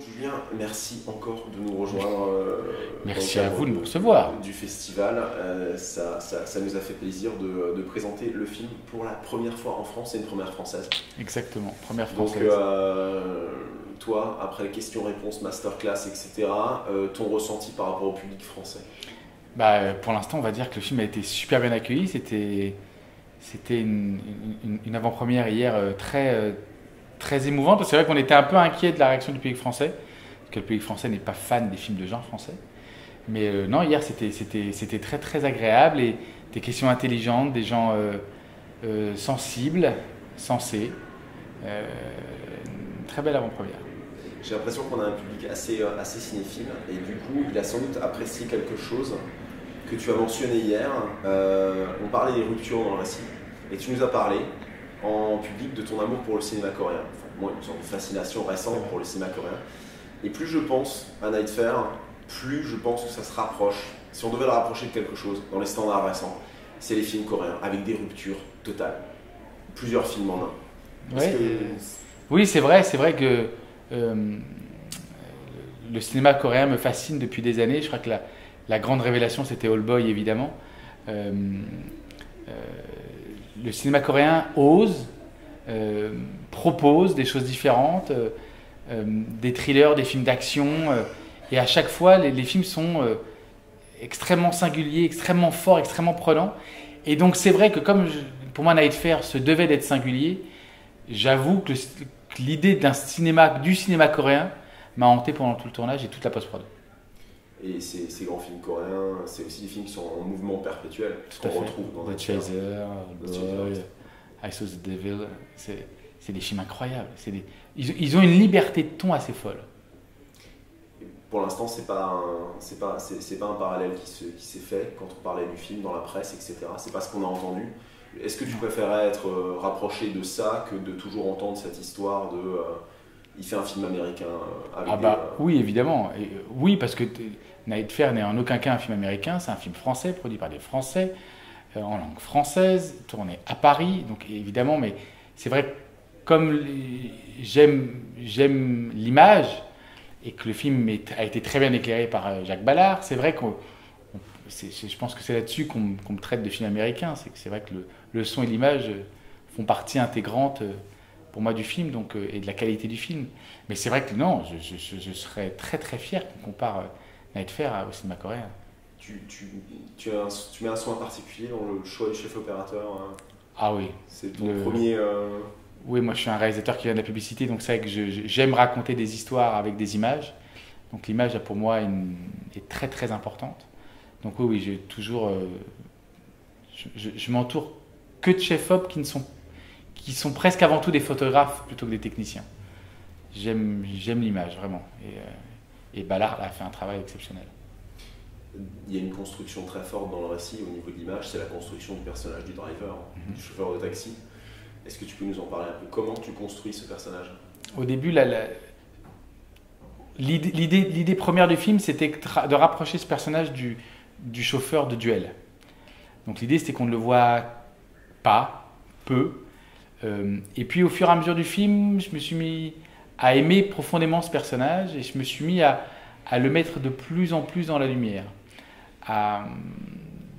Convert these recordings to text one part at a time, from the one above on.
Julien, merci encore de nous rejoindre Merci à vous de me recevoir. du festival. Ça nous a fait plaisir de présenter le film pour la première fois en France. C'est une première française. Exactement, première Donc, française. toi, après questions-réponses, masterclass, etc., ton ressenti par rapport au public français? Pour l'instant, on va dire que le film a été super bien accueilli. C'était une avant-première hier très émouvante. Parce que c'est vrai qu'on était un peu inquiet de la réaction du public français, parce que le public français n'est pas fan des films de genre français. Mais non, hier c'était très agréable et des questions intelligentes, des gens sensibles, sensés. Une très belle avant-première. J'ai l'impression qu'on a un public assez cinéphile et du coup, il a sans doute apprécié quelque chose que tu as mentionné hier. On parlait des ruptures dans le récit et tu nous as parlé en public de ton amour pour le cinéma coréen. Enfin, moi, une sorte de fascination récente pour le cinéma coréen. Et plus je pense à Night Fair, plus je pense que ça se rapproche. Si on devait le rapprocher de quelque chose dans les standards récents, c'est les films coréens avec des ruptures totales. Plusieurs films en un. Ouais. Oui, c'est vrai que euh, le cinéma coréen me fascine depuis des années. Je crois que la grande révélation, c'était Old Boy, évidemment. Euh, euh, le cinéma coréen ose, propose des choses différentes, des thrillers, des films d'action. Et à chaque fois, les films sont extrêmement singuliers, extrêmement forts, extrêmement prenants. Et donc, c'est vrai que pour moi, Night Fair se devait d'être singulier, j'avoue que l'idée du cinéma coréen m'a hanté pendant tout le tournage et toute la post-prod. Et ces grands films coréens, c'est aussi des films qui sont en mouvement perpétuel, Tout à qu'on fait. retrouve dans The Night Fair. Chaser, Boy, I Saw the Devil, c'est des films incroyables. Ils ont une liberté de ton assez folle. Pour l'instant, c'est pas un parallèle qui s'est fait quand on parlait du film dans la presse, etc. C'est pas ce qu'on a entendu. Est-ce que tu préférais être rapproché de ça que de toujours entendre cette histoire de il fait un film américain avec Oui, évidemment. Oui, parce que Night Fair n'est en aucun cas un film américain, c'est un film français, produit par des Français, en langue française, tourné à Paris, donc évidemment, mais c'est vrai que comme j'aime l'image et que le film a été très bien éclairé par Jacques Ballard, c'est vrai je pense que c'est là-dessus qu'on me traite de film américain. C'est vrai que le son et l'image font partie intégrante pour moi du film et de la qualité du film. Mais c'est vrai que non, je serais très fier qu'on compare Night Fair au cinéma coréen. Tu mets un soin particulier dans le choix du chef opérateur, hein. Ah oui. C'est ton premier. Oui, moi je suis un réalisateur qui vient de la publicité, donc c'est vrai que j'aime raconter des histoires avec des images. Donc l'image pour moi est très importante. Donc oui, j'ai toujours, je m'entoure que de chefs-op qui sont presque avant tout des photographes plutôt que des techniciens. J'aime l'image vraiment. Et Ballard a fait un travail exceptionnel. Il y a une construction très forte dans le récit au niveau de l'image, c'est la construction du personnage du driver, du chauffeur de taxi. Est-ce que tu peux nous en parler un peu? Comment tu construis ce personnage? Au début, l'idée première du film, c'était de rapprocher ce personnage du chauffeur de duel. Donc l'idée, c'était qu'on ne le voit pas, peu. Et puis au fur et à mesure du film, je me suis mis à aimer profondément ce personnage et je me suis mis à le mettre de plus en plus dans la lumière.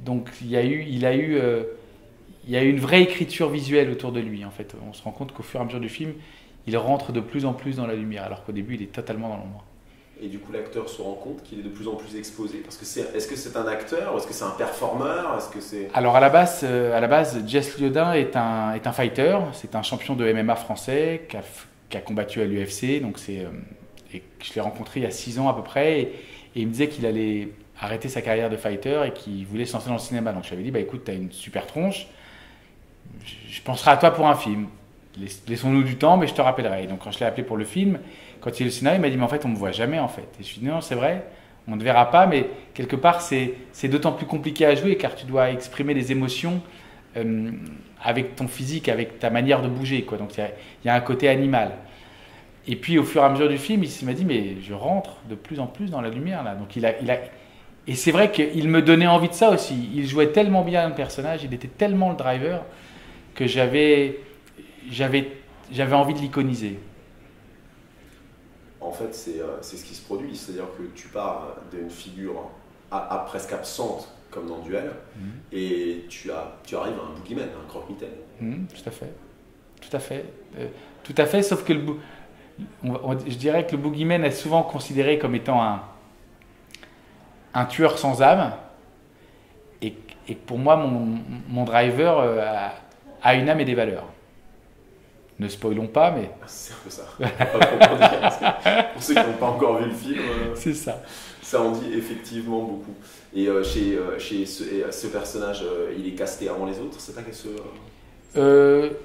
Donc il y a eu une vraie écriture visuelle autour de lui en fait. On se rend compte qu'au fur et à mesure du film, il rentre de plus en plus dans la lumière alors qu'au début, il est totalement dans l'ombre. Et du coup, l'acteur se rend compte qu'il est de plus en plus exposé. Parce que est-ce que c'est un acteur ou est-ce que c'est un performeur? Est-ce que c'est... Alors à la base, Jess Liodin est un fighter. C'est un champion de MMA français qui a combattu à l'UFC. Et je l'ai rencontré il y a 6 ans à peu près. Et il me disait qu'il allait arrêter sa carrière de fighter et qu'il voulait se lancer dans le cinéma. Donc je lui avais dit, écoute, tu as une super tronche. Je penserai à toi pour un film. Laissons-nous du temps, mais je te rappellerai. Et donc quand je l'ai appelé pour le film, quand il est au cinéma, il m'a dit, mais en fait, on ne me voit jamais en fait. Et je lui ai dit, non, c'est vrai, on ne te verra pas, mais quelque part, c'est d'autant plus compliqué à jouer car tu dois exprimer des émotions avec ton physique, avec ta manière de bouger, quoi. Donc il y a un côté animal. Et puis au fur et à mesure du film, il m'a dit, mais je rentre de plus en plus dans la lumière là. Donc et c'est vrai qu'il me donnait envie de ça aussi. Il jouait tellement bien le personnage, il était tellement le driver que j'avais envie de l'iconiser. En fait, c'est ce qui se produit. C'est-à-dire que tu pars d'une figure presque absente, comme dans Duel, et tu arrives à un boogeyman, un croque-mitaine. Tout à fait. Tout à fait. Tout à fait, sauf que je dirais que le boogeyman est souvent considéré comme étant un tueur sans âme. Et pour moi, mon driver a une âme et des valeurs. Ne spoilons pas, mais... C'est un peu ça. Pas trop dire, pour ceux qui n'ont pas encore vu le film, c'est ça. Ça en dit effectivement beaucoup. Et chez ce personnage, il est casté avant les autres, c'est pas qu'elle se...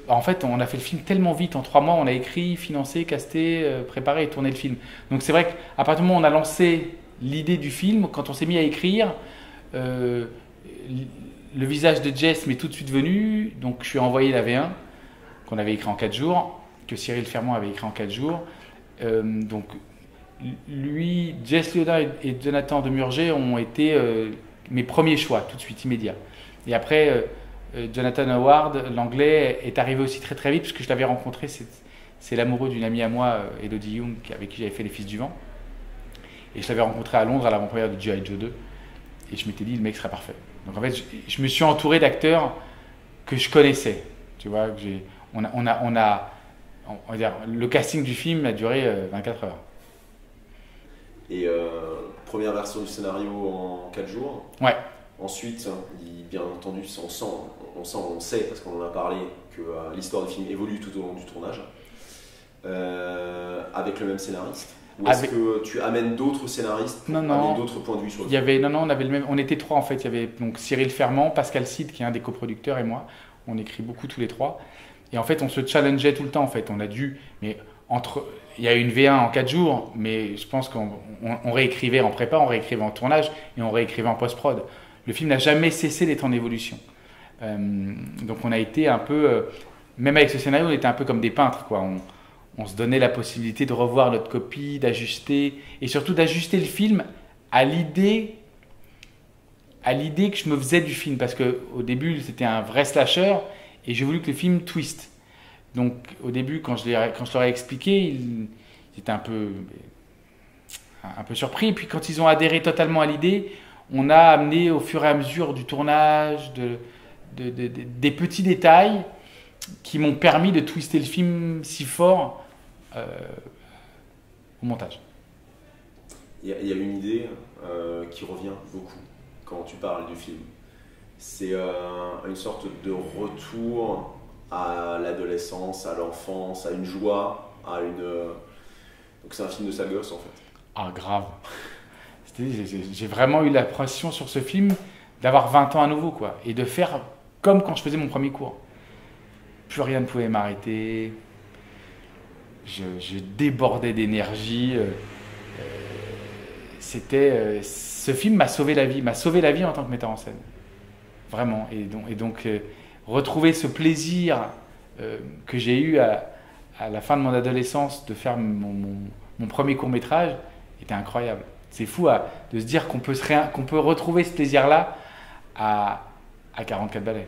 En fait, on a fait le film tellement vite. En 3 mois, on a écrit, financé, casté, préparé et tourné le film. Donc c'est vrai qu'à partir du moment où on a lancé l'idée du film, quand on s'est mis à écrire, le visage de Jess m'est tout de suite venu. Donc je suis envoyé la V1 qu'on avait écrit en 4 jours, que Cyril Fermont avait écrit en 4 jours. Donc lui, Jess Liodin et Jonathan Demurger ont été mes premiers choix, tout de suite, immédiats. Et après, Jonathan Howard, l'anglais, est arrivé aussi très très vite, puisque je l'avais rencontré, c'est l'amoureux d'une amie à moi, Elodie Young, avec qui j'avais fait Les Fils du Vent. Et je l'avais rencontré à Londres à l'avant-première de G.I. Joe 2. Et je m'étais dit, le mec serait parfait. Donc en fait, je me suis entouré d'acteurs que je connaissais. Tu vois, on va dire, le casting du film a duré 24 heures. Et première version du scénario en 4 jours. Ouais. Ensuite, bien entendu, on sait, parce qu'on en a parlé, que l'histoire du film évolue tout au long du tournage. Avec le même scénariste. Ou est-ce que tu amènes d'autres scénaristes pour amener d'autres points de vue sur le film? On avait le même. On était 3 en fait. Il y avait donc Cyril Fermont, Pascal Cid, qui est un des coproducteurs, et moi. On écrit beaucoup tous les 3. Et en fait, on se challengeait tout le temps. En fait, on a dû. Mais il y a eu une V1 en 4 jours, mais je pense qu'on réécrivait en prépa, on réécrivait en tournage et on réécrivait en post-prod. Le film n'a jamais cessé d'être en évolution. Donc on a été un peu. Même avec ce scénario, on était un peu comme des peintres, quoi. On se donnait la possibilité de revoir notre copie, d'ajuster, et surtout d'ajuster le film à l'idée que je me faisais du film, parce qu'au début c'était un vrai slasher et j'ai voulu que le film twist. Donc au début, quand je leur ai expliqué, ils étaient un peu surpris, et puis quand ils ont adhéré totalement à l'idée, on a amené au fur et à mesure du tournage des petits détails qui m'ont permis de twister le film si fort au montage. Il y a une idée qui revient beaucoup quand tu parles du film. C'est une sorte de retour à l'adolescence, à l'enfance, à une joie, Donc c'est un film de sale gosse en fait. Ah, grave. J'ai vraiment eu l'impression sur ce film d'avoir 20 ans à nouveau, quoi, et de faire comme quand je faisais mon premier cours. Plus rien ne pouvait m'arrêter. Je débordais d'énergie. Ce film m'a sauvé la vie, en tant que metteur en scène. Vraiment. Et donc retrouver ce plaisir que j'ai eu à la fin de mon adolescence de faire mon premier court-métrage était incroyable. C'est fou de se dire qu'on peut retrouver ce plaisir-là à 44 ballets.